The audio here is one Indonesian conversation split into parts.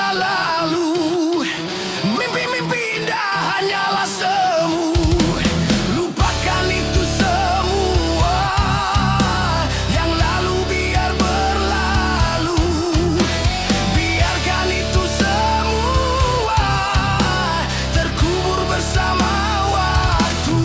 masa lalu. Mimpi-mimpi indah hanyalah semu. Lupakan itu semua, yang lalu biar berlalu. Biarkan itu semua terkubur bersama waktu.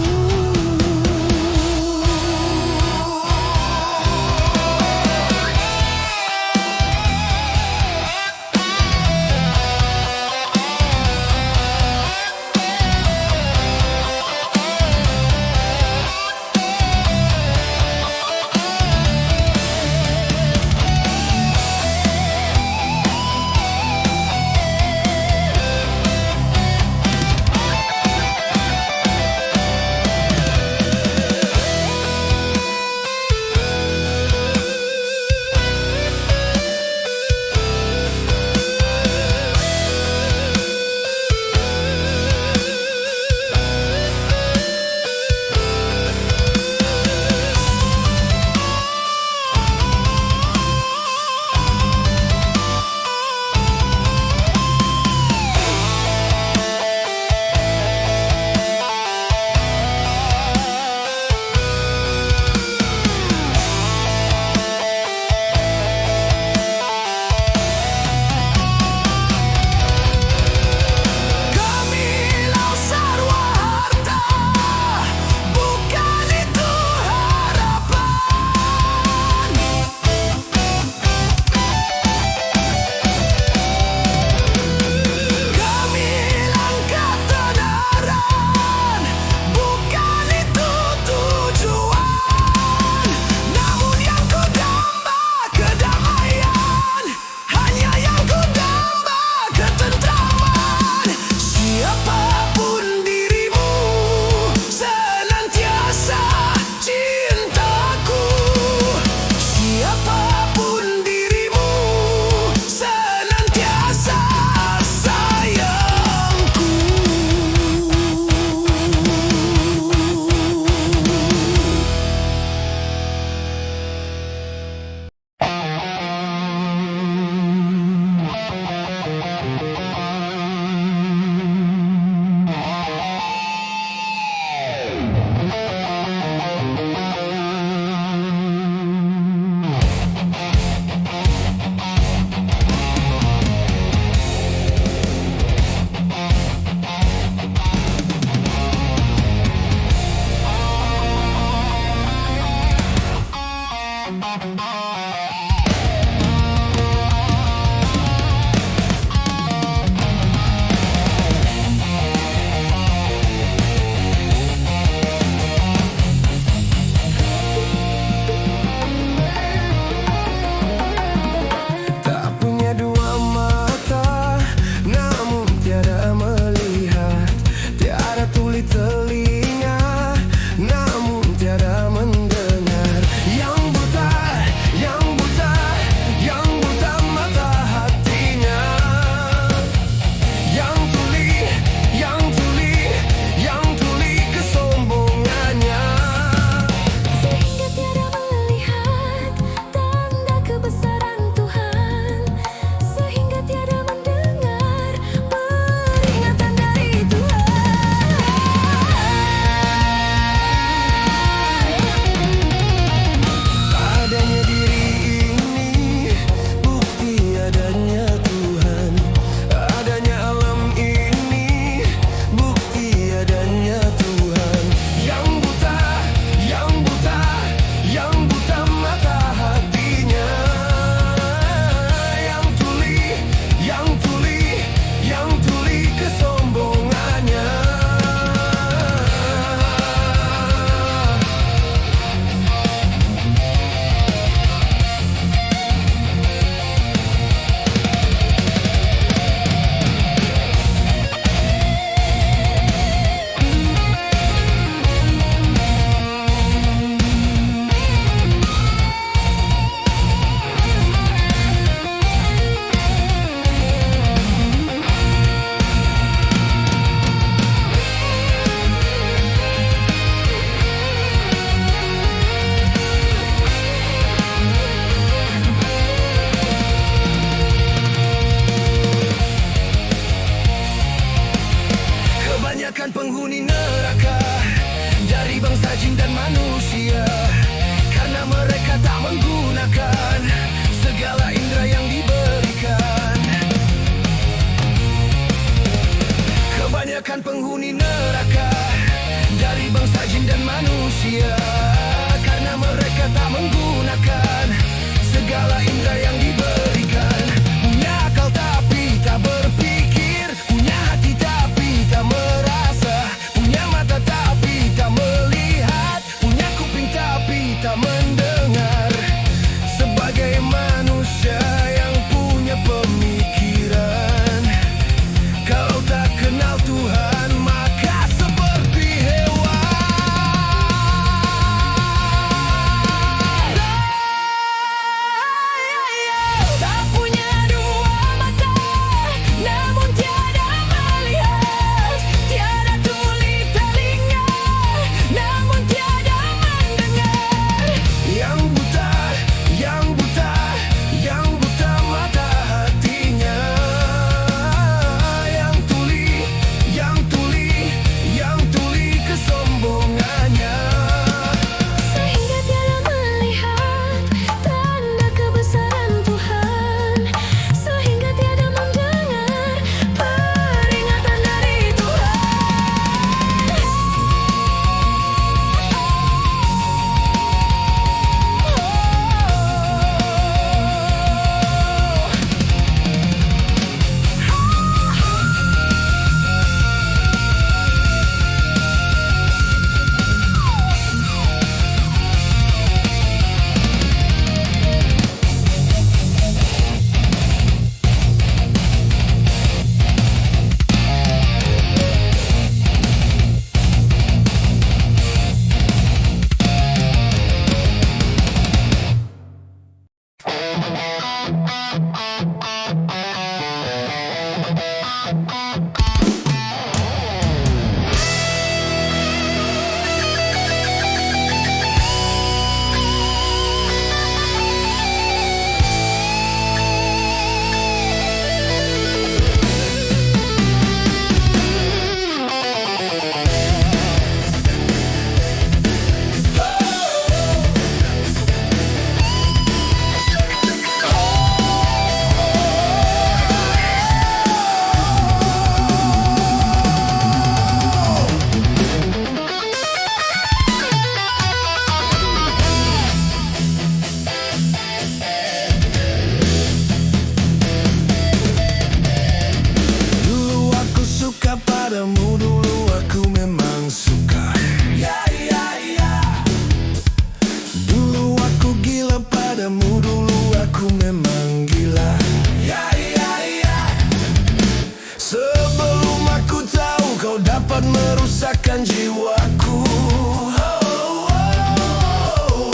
dapat merusakkan jiwaku.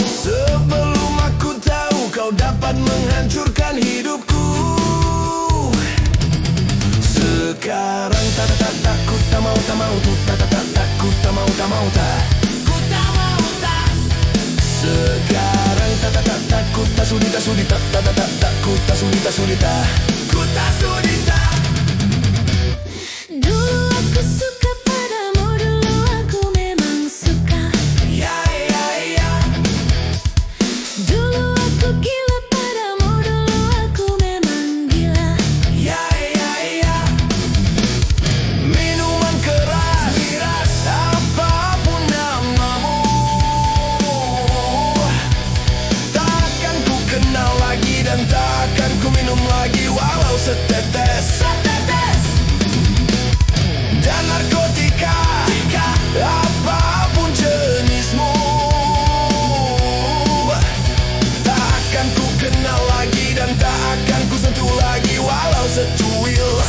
Sebelum aku tahu kau dapat menghancurkan hidupku. Sekarang takut tak mau tuh takut tak mau tak. Sekarang takut tak sudi takut tak sudi tak. Dulu aku suka padamu, dulu aku memang suka. Dulu aku gila padamu, dulu aku memang gila. Minuman keras, apapun namamu, takkan ku kenal lagi dan takkan ku minum lagi walau setetes. Dan narkotika, apapun jenismu, takkan ku kenal lagi dan tak akan ku sentuh lagi walau secuil.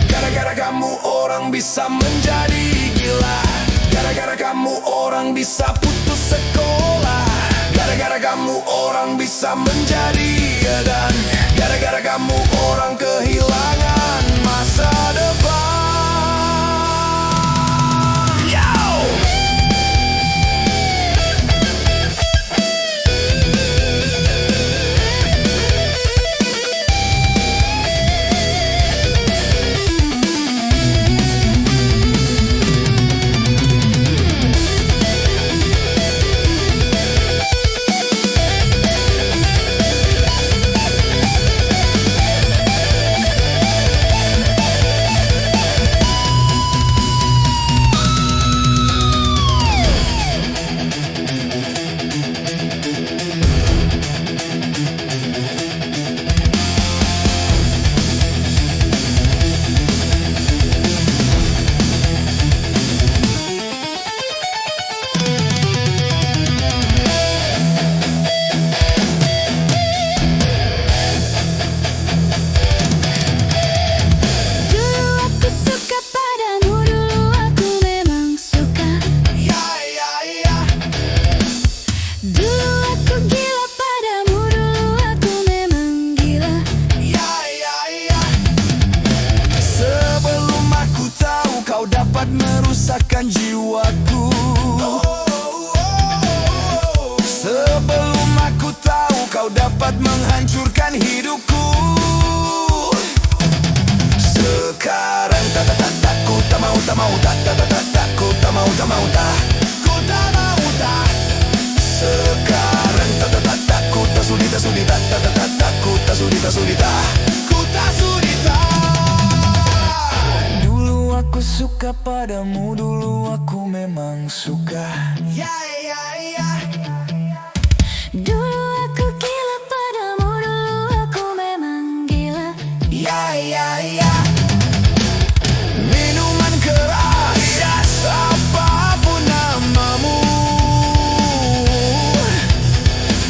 Gara-gara kamu orang bisa menjadi gila. Gara-gara kamu orang bisa putus sekolah. Gara-gara kamu orang bisa menjadi edan. Gara-gara kamu orang kehilangan masa depan. Merusakkan jiwaku. Sebelum aku tahu kau dapat menghancurkan hidupku. Sekarang takut tak mau takut tak mau tak. Sekarang takut tak sudi takut tak sudi tak. Aku suka padamu, dulu aku memang suka. Dulu aku gila padamu, dulu aku memang gila. Minuman keras, apapun namamu,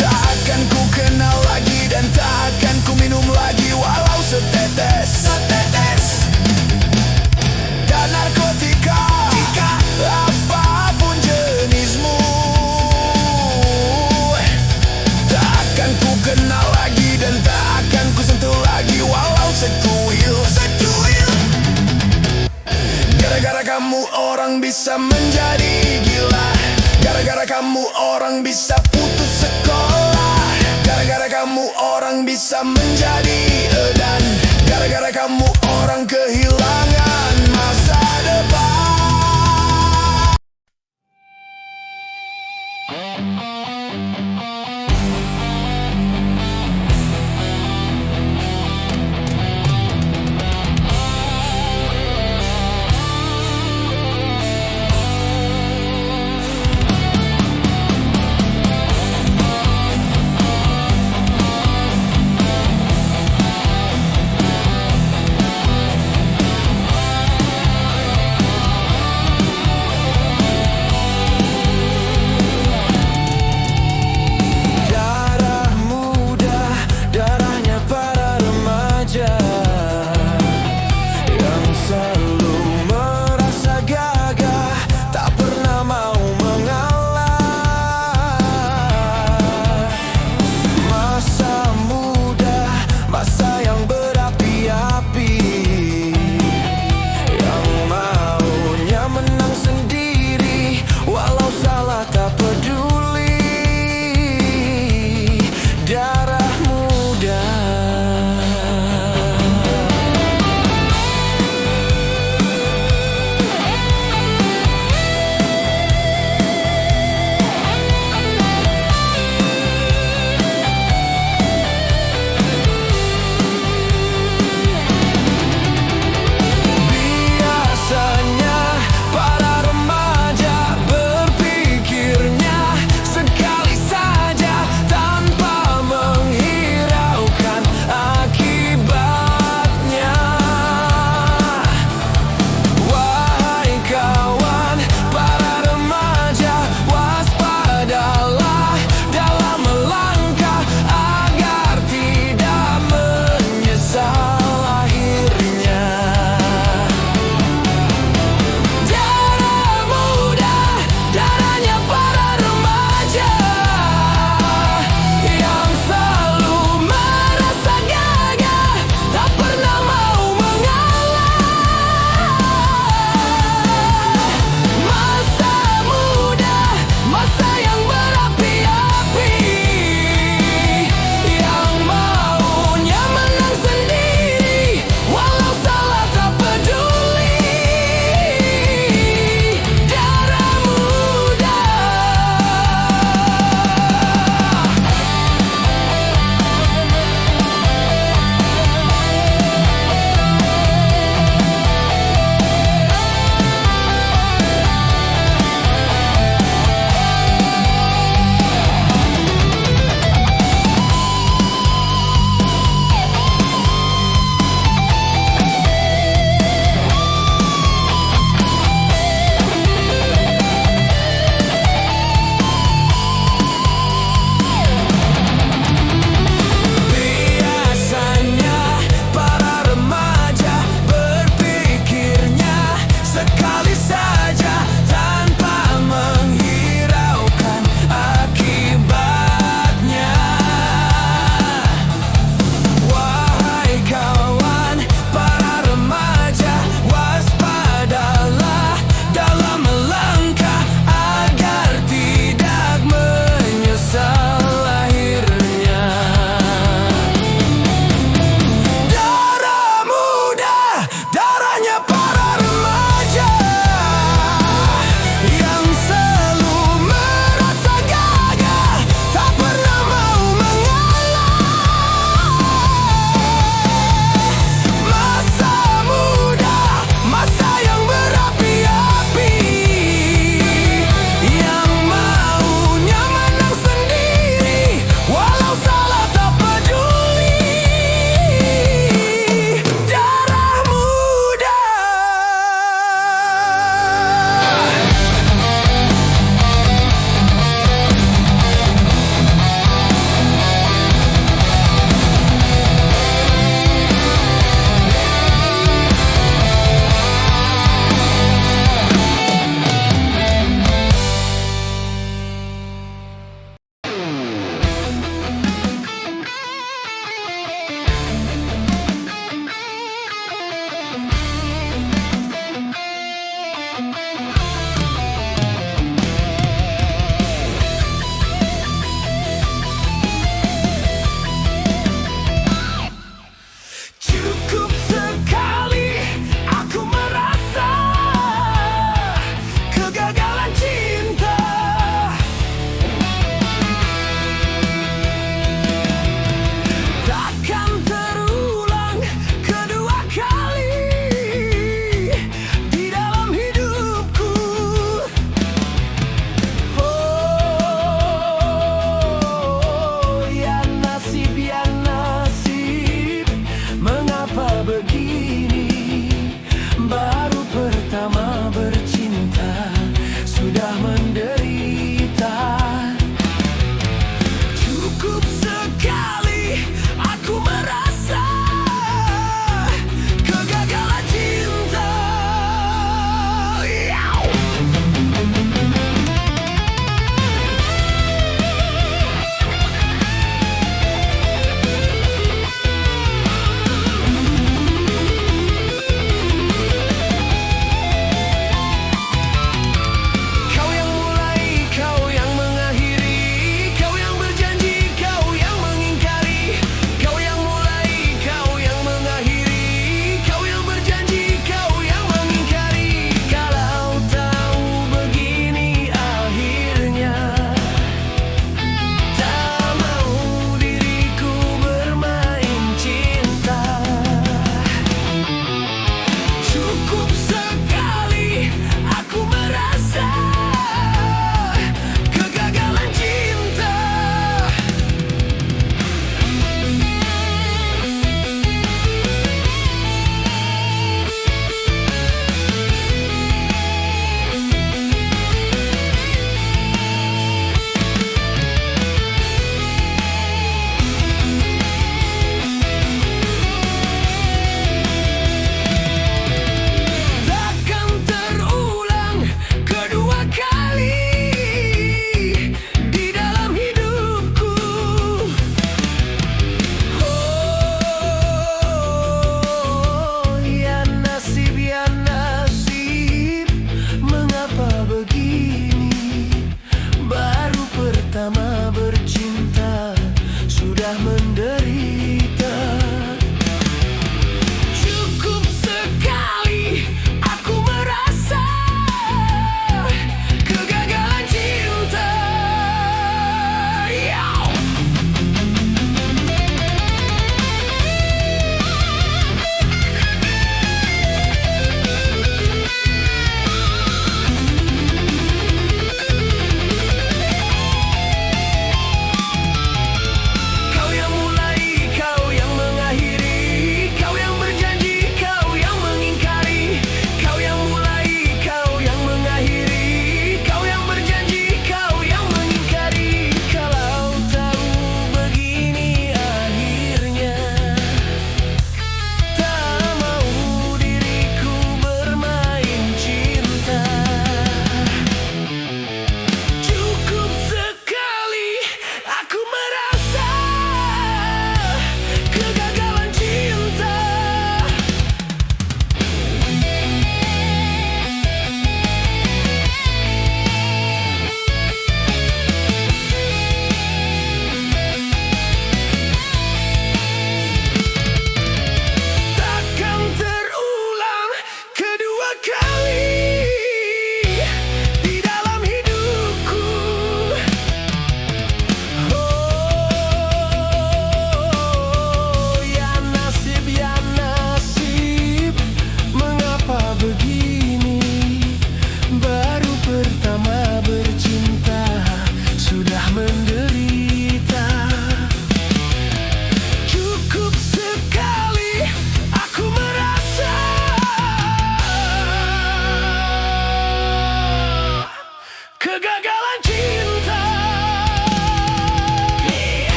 takkan ku kenal lagi dan takkan ku minum lagi walau setetes. Dan narkotika, apapun jenismu, takkan ku kenal lagi dan tak akan ku sentuh lagi walau secuil. Gara-gara kamu orang bisa menjadi gila. Gara-gara kamu orang bisa putus sekolah. Gara-gara kamu orang bisa menjadi edan. Gara-gara kamu orang kehilangan masa depan. Mengapa begini? Baru pertama bercinta sudah menderita. Cukup sekali aku merasa kegagalan cinta.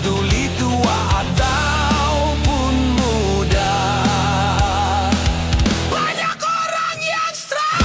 peduli tua ataupun muda. Banyak orang yang stres.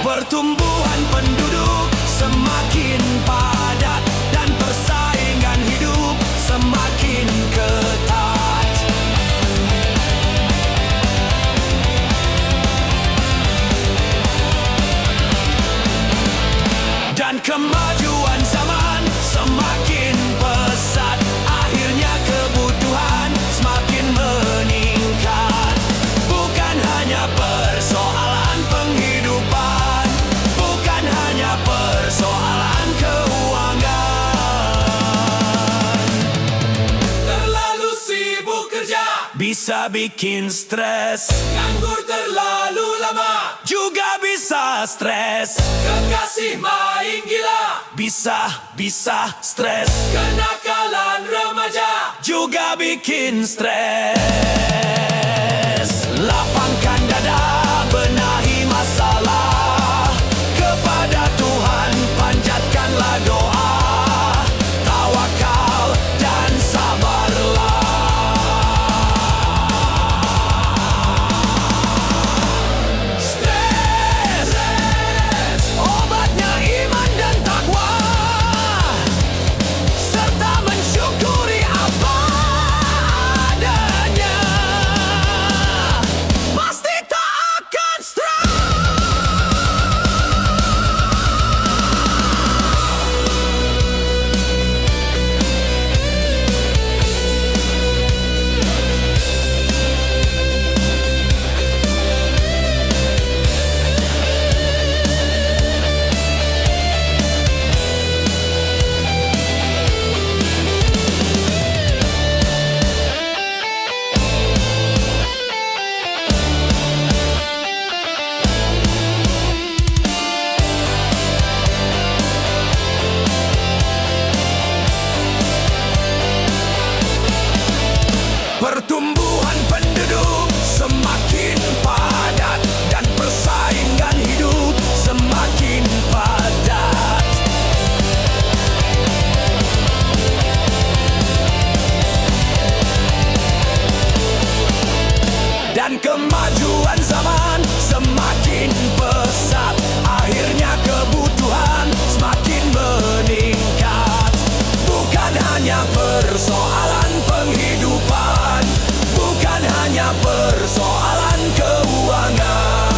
Pertumbuhan penduduk semakin padat dan persaingan hidup semakin ketat. Dan kemajuan zaman semakin pesat, akhirnya kebutuhan semakin meningkat. Bukan hanya persoalan penghidupan, bukan hanya persoalan keuangan. Terlalu sibuk kerja bisa bikin stres. Nganggur terlalu lama juga bisa stres. Kekasih main gila bisa stres. Kenakalan remaja juga bikin stres. Lapangkan dada, benahi masalah. Kepada Tuhan panjatkanlah doa. Tawakal dan sabarlah. Stres, obatnya iman dan takwa, serta mensyukuri apa adanya. Pasti tak akan stres. Pertumbuhan penduduk semakin padat dan persaingan hidup semakin padat. Dan kemajuan zaman semakin pesat, akhirnya kebutuhan semakin meningkat. Bukan hanya persoalan penghidupan, bukan hanya persoalan keuangan.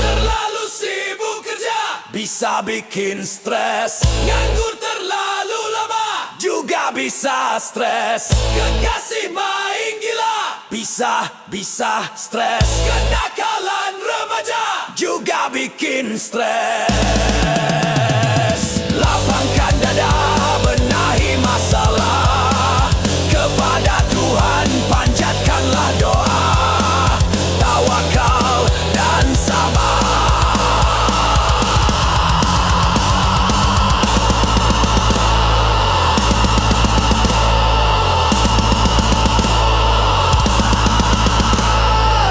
Terlalu sibuk kerja bisa bikin stres. Nganggur terlalu lama juga bisa stres. Kekasih main gila bisa stres. Kenakalan remaja juga bikin stres. Lapangkan dada, benahi masalah. Kepada Tuhan panjatkanlah doa. Tawakal dan sabar.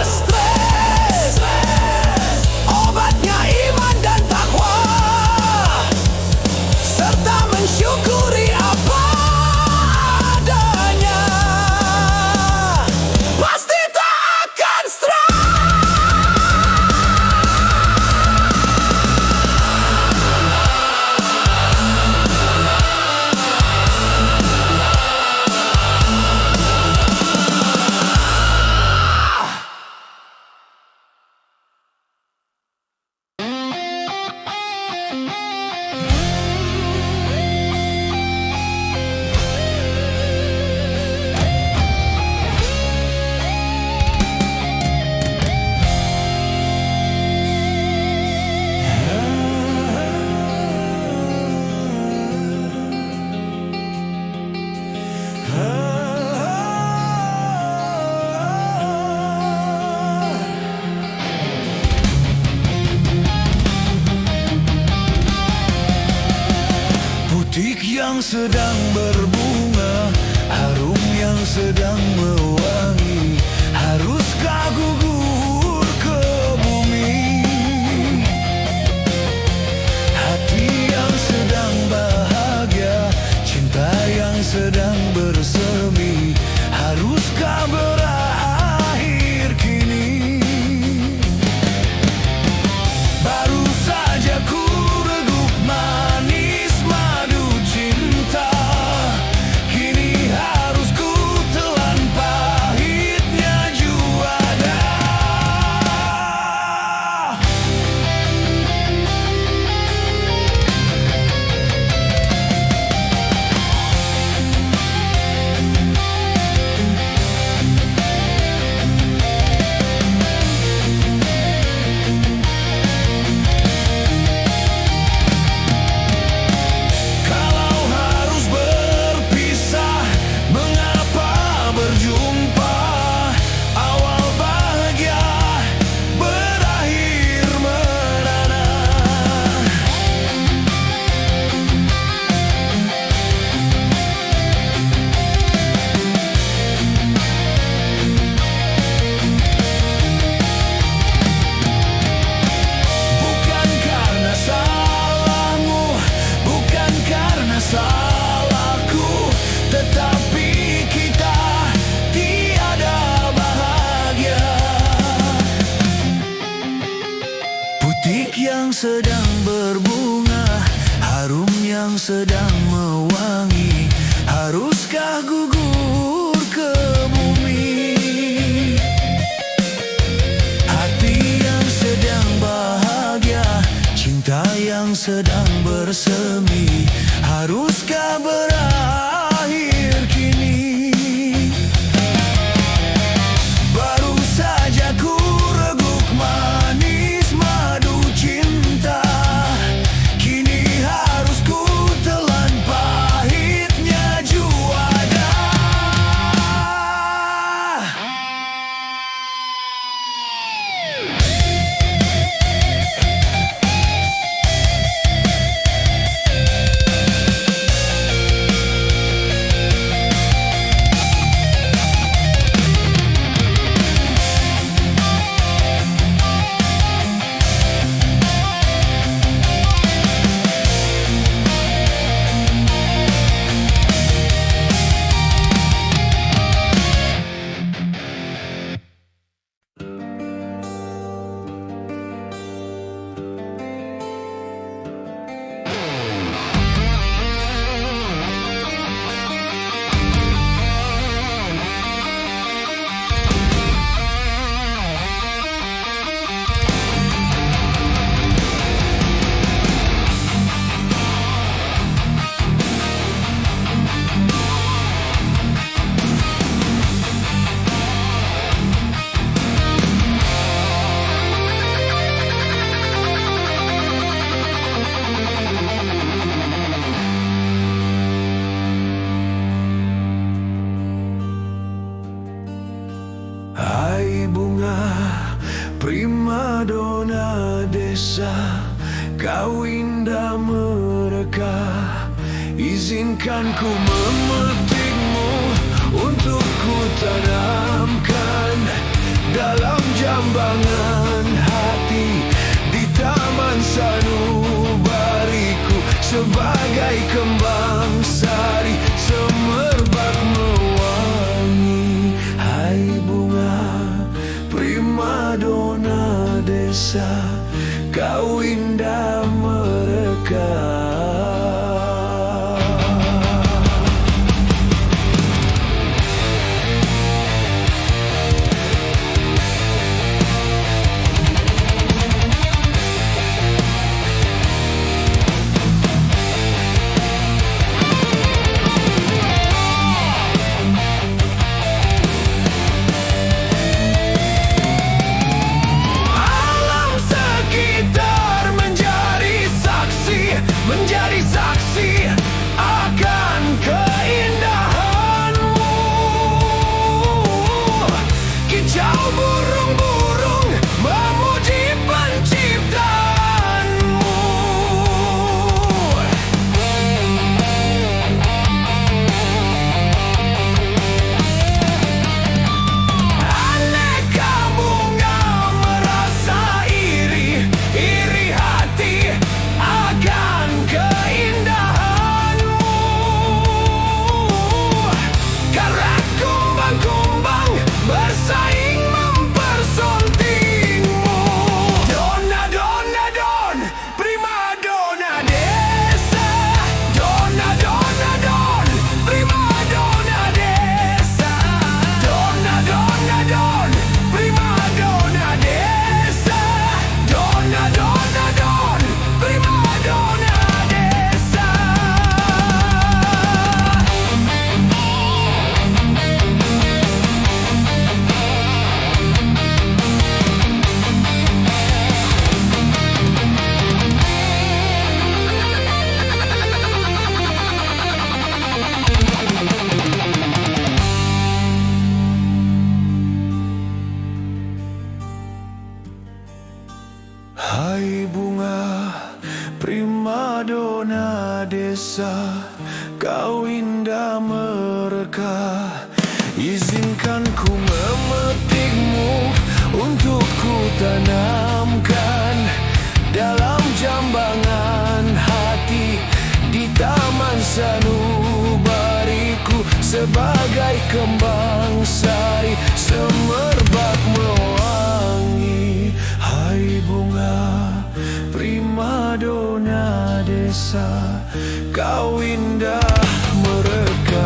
Stres, obatnya iman dan takwa, yang sedang berbunga, harum yang sedang mewangi. Haruskah gugur ke bumi? Hati yang sedang bahagia, cinta yang sedang bersemi, haruskah berakhir kini? Baru saja ku reguk manis madu cinta, kini harus ku telan pahitnya juara. Kalau harus berpisah, mengapa berjumpa? Awal bahagia, berakhir merana. Bukan karena salahmu, bukan karena salahku, tetapi kita tiada bahagia. Butik yang sedang berbunga, harum yang sedang mewangi, haruskah gugur ke bumi? Hati yang sedang bahagia, cinta yang sedang bersemi, haruskah berakhir kini? Baru saja ku reguk manis madu cinta, kini harus ku telan pahitnya juara. Hai bunga primadona desa, kau indah mereka. Izinkan ku memetikmu untuk ku tanamkan dalam jambangan hati di taman sanubariku, sebagai kembang sari semerbak mewangi. Hai bunga primadona desa, kau indah mereka. desa, kau indah mereka. Izinkan ku memetikmu untuk ku tanamkan dalam jambangan hati di taman sanubariku. Sebagai kembang sari semerbak mewangi. Hai bunga primadona desa, kau indah mereka.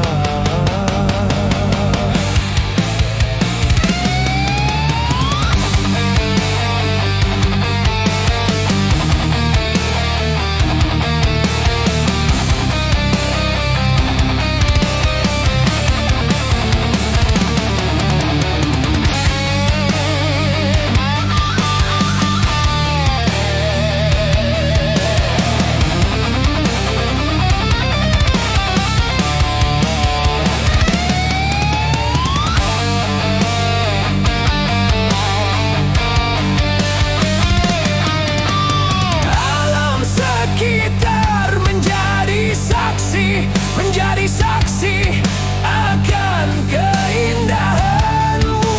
Menjadi saksi akan keindahanmu.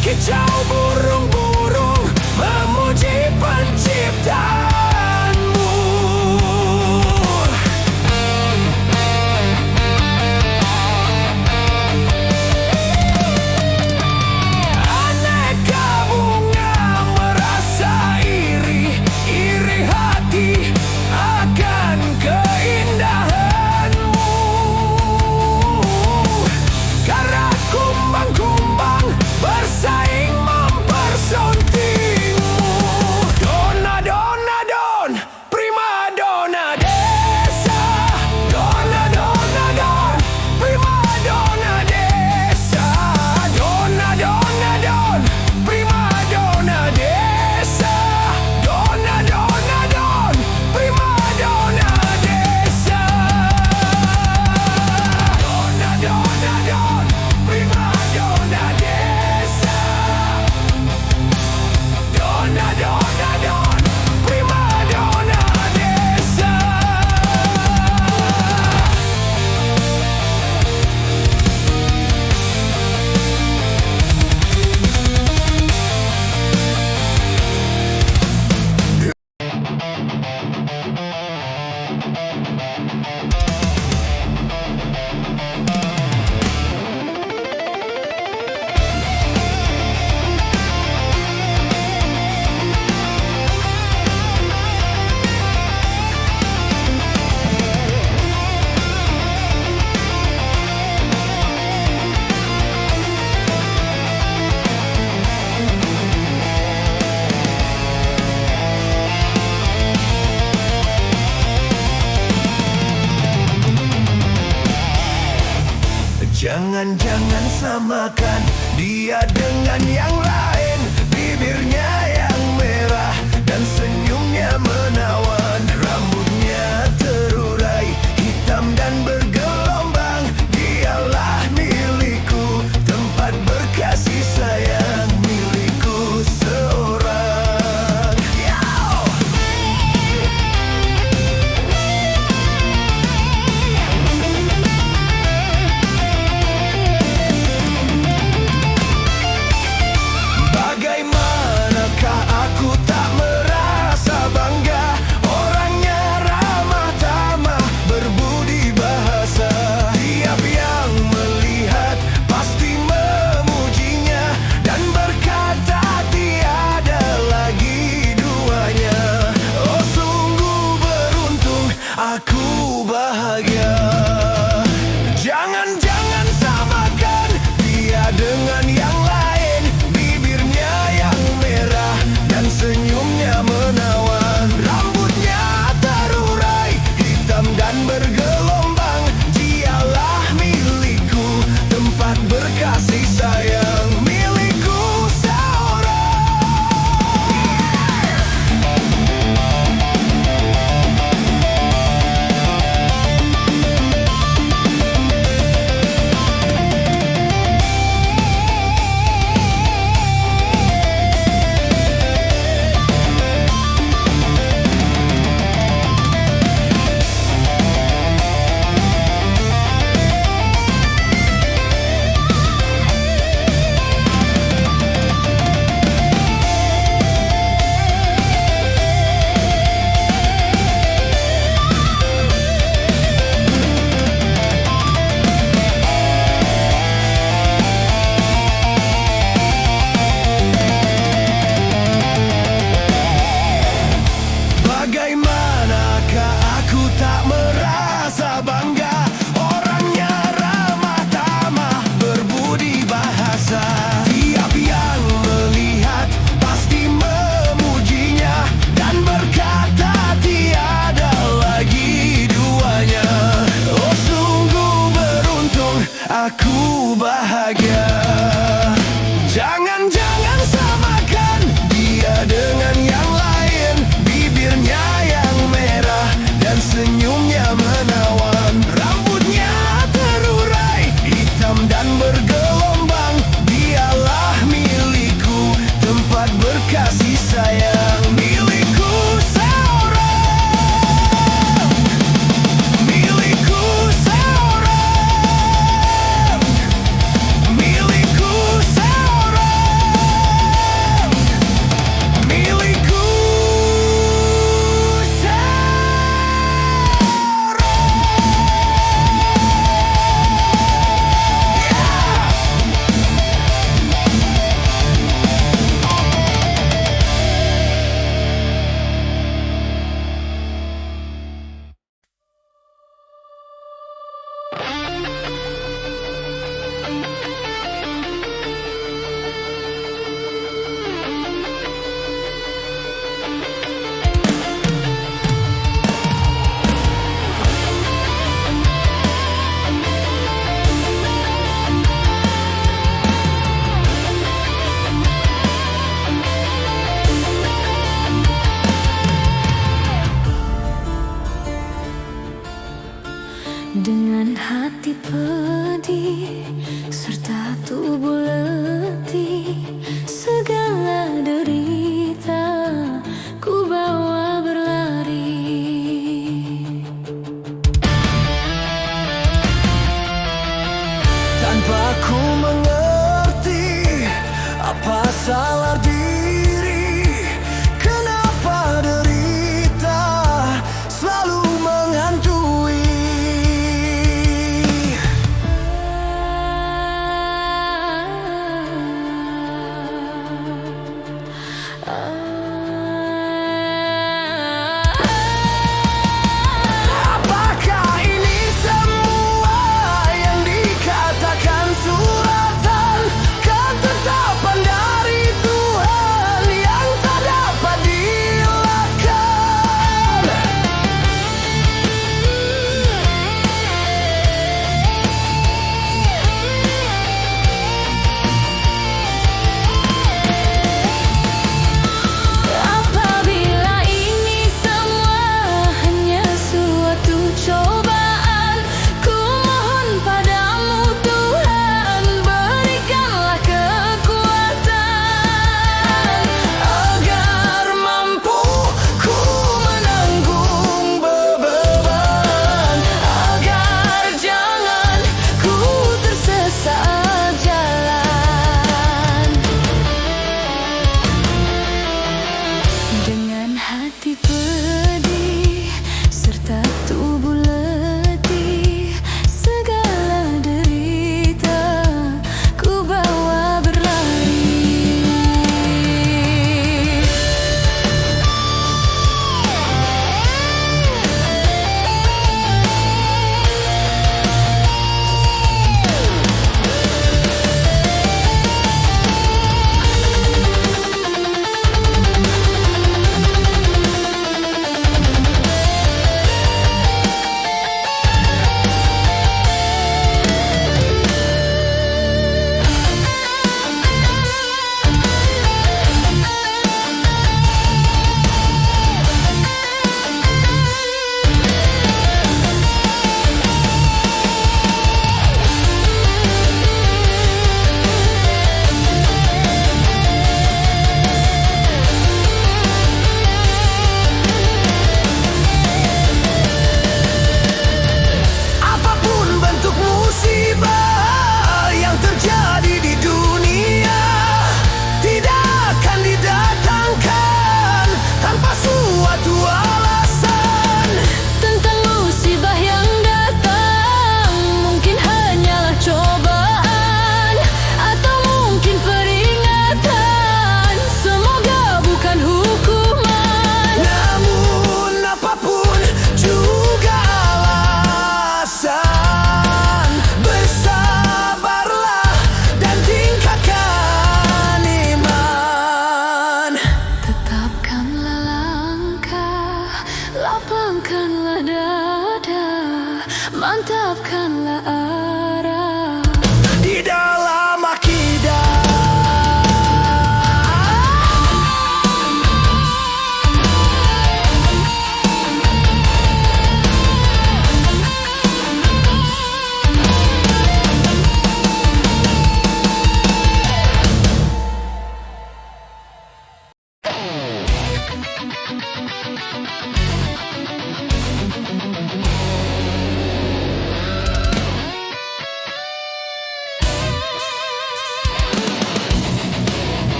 Kicau burung-burung memuji penciptaanmu. Aneka bunga merasa iri hati akan keindahanmu. Karena kumbang-kumbang bersaing mempersuntingmu. Dona, dona, don, prima dona desa. Dona, dona, don, prima dona desa. Dona, dona, don, prima dona desa. Dona, dona, don, prima dona desa. Dona, dona, don, prima dona desa. Dona, dona, don, prima dona desa. Jangan-jangan samakan dia dengan yang lain. Bibirnya yang merah dan senyumnya menawan. Rambutnya terurai hitam dan bergelombang. Dialah milikku, tempat berkasih sayang milikku seorang. aku bahagia. Jangan-jangan samakan dia dengan yang lain. Bibirnya yang merah dan senyumnya menawan. Rambutnya terurai, hitam dan bergelombang. Dialah milikku, tempat berkasih sayang. Milikku seorang, milikku seorang, milikku seorang, milikku dengan hati pedih serta tubuh letih, segala derita ku bawa berlari. tanpa ku mengerti apa salah diri, kenapa derita selalu menghantui. Apakah ini semua yang dikatakan suratan, ketetapan dari Tuhan?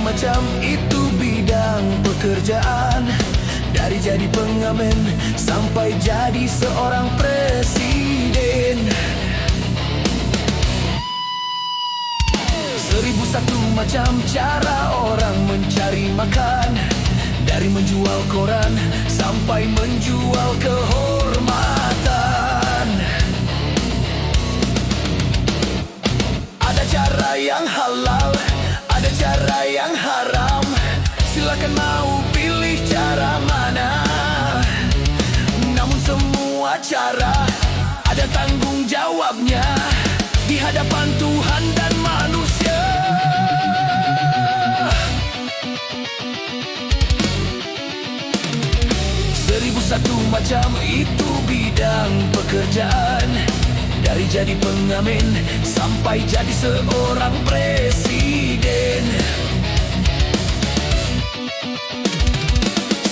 macam itu bidang pekerjaan. Dari jadi pengamen sampai jadi seorang presiden. 1001 macam cara orang mencari makan. Dari menjual koran sampai menjual kehormatan. Ada cara yang halal, ada cara yang haram. Silakan mau pilih cara mana. Namun semua cara ada tanggung jawabnya di hadapan Tuhan dan manusia. 1001 macam itu bidang pekerjaan. Dari jadi pengamen sampai jadi seorang presiden.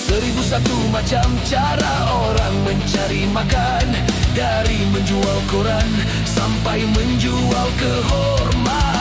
1001 macam cara orang mencari makan. Dari menjual koran sampai menjual kehormatan.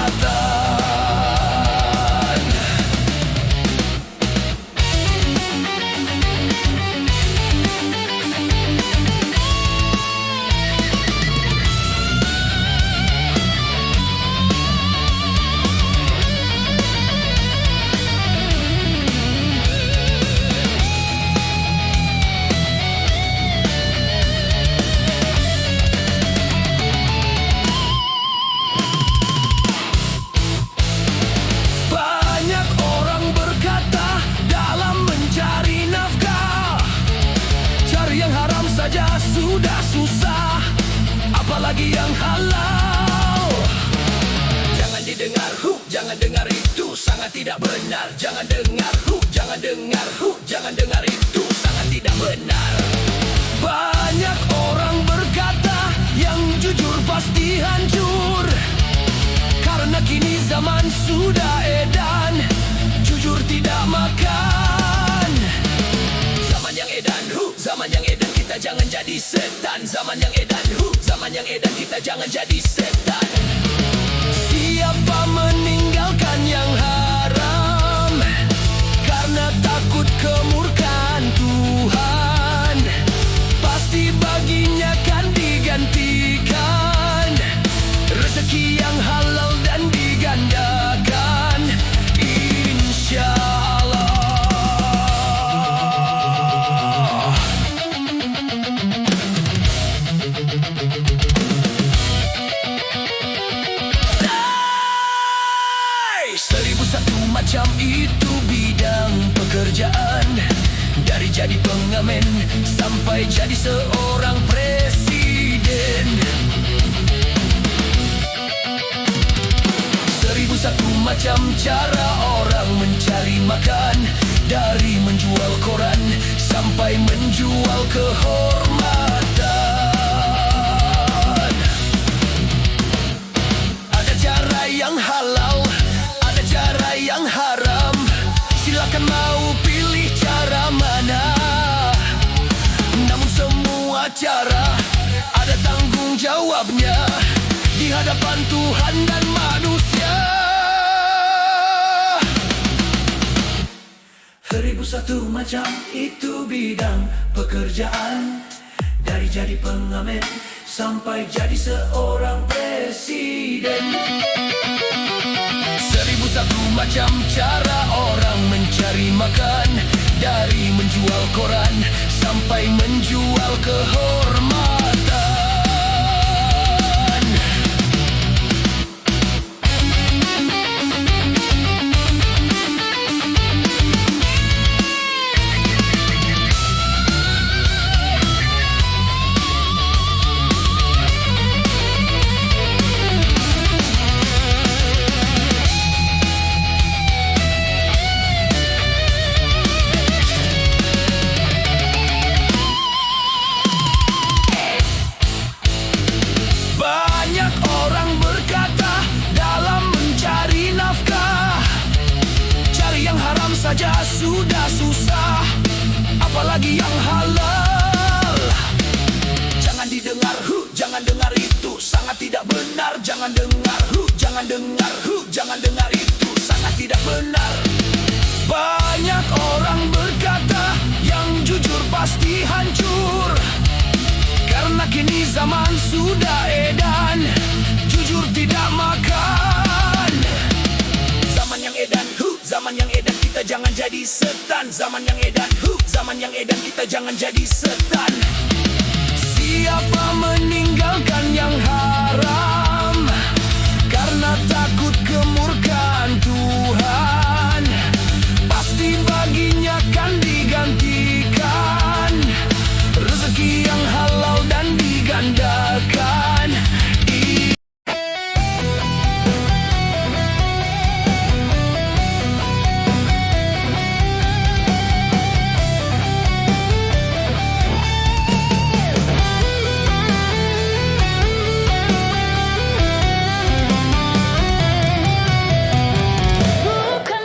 Saja sudah susah, apalagi yang halal. Jangan didengar, jangan dengar itu, sangat tidak benar. Jangan dengar, jangan dengar, jangan dengar itu, sangat tidak benar. Banyak orang berkata yang jujur pasti hancur. Karena kini zaman sudah edan, jujur tidak makan. Zaman yang edan, zaman yang edan, kita jangan jadi setan. Zaman yang edan, zaman yang edan, kita jangan jadi setan. Siapa meninggalkan yang haram karena takut kemurkaan Tuhan, pasti baginya kan digantikan rezeki yang halal dan digandakan, insya Allah. Macam itu bidang pekerjaan. Dari jadi pengamen sampai jadi seorang presiden. 1001 macam cara orang mencari makan. Dari menjual koran sampai menjual kehormatan. Ada cara yang halal, cara yang haram. Silakan mau pilih cara mana. Namun semua cara ada tanggung jawabnya di hadapan Tuhan dan manusia. 1001 macam itu bidang pekerjaan. Dari jadi pengamen sampai jadi seorang presiden. 1001 macam cara orang mencari makan. Dari menjual koran sampai menjual kehormatan. Saja sudah susah, apalagi yang halal. Jangan didengar, jangan dengar itu, sangat tidak benar. Jangan dengar, jangan dengar, jangan dengar itu, sangat tidak benar. Banyak orang berkata yang jujur pasti hancur, karena kini zaman sudah edan, jujur tidak makan. Zaman yang edan, zaman yang edan, kita jangan jadi setan. Zaman yang edan, zaman yang edan, kita jangan jadi setan. Siapa meninggalkan yang haram karena takut kemurkaan Tuhan, pasti baginya kan digantikan rezeki yang halal dan digandakan. Bukan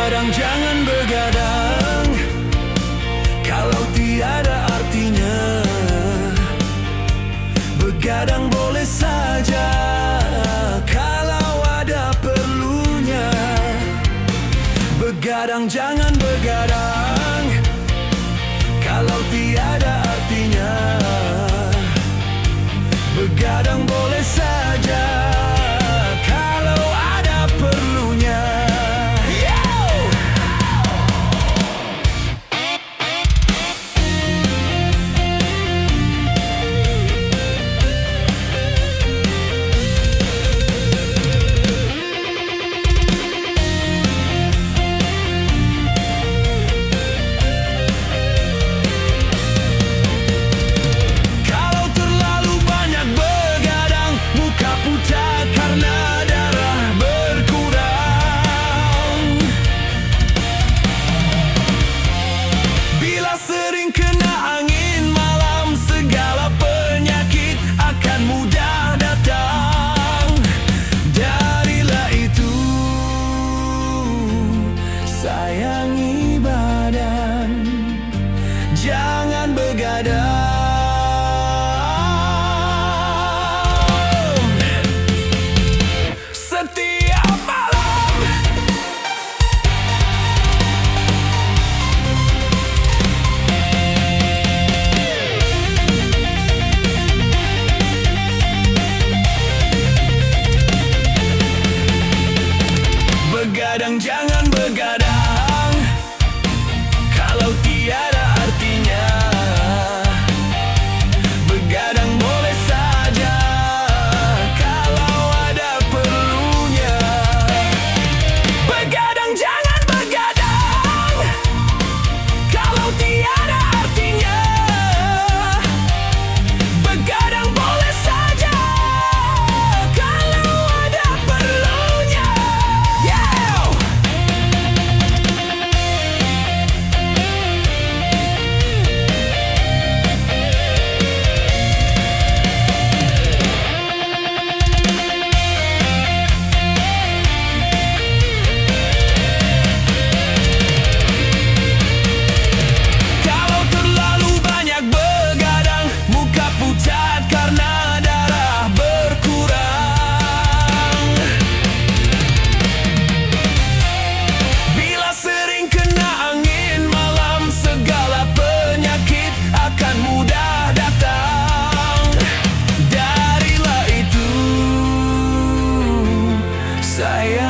Begadang jangan begadang, kalau tiada artinya. Begadang boleh saja, kalau ada perlunya. Begadang jangan begadang, kalau tiada artinya. Begadang boleh saja, kalau ada perlunya. Sering kena angin malam, segala penyakit akan mudah datang. Darilah itu, sayangi badan, jangan begadang. Setiap malam begadang jangan begadang, kalau tiada artinya. Begadang boleh saja, kalau ada perlunya. Begadang jangan begadang, kalau tiada artinya. Begadang boleh saja, kalau ada perlunya. Kalau terlalu banyak begadang, muka pucat karena darah berkurang. Bila sering kena angin malam, segala penyakit akan mudah datang. Darilah itu, saya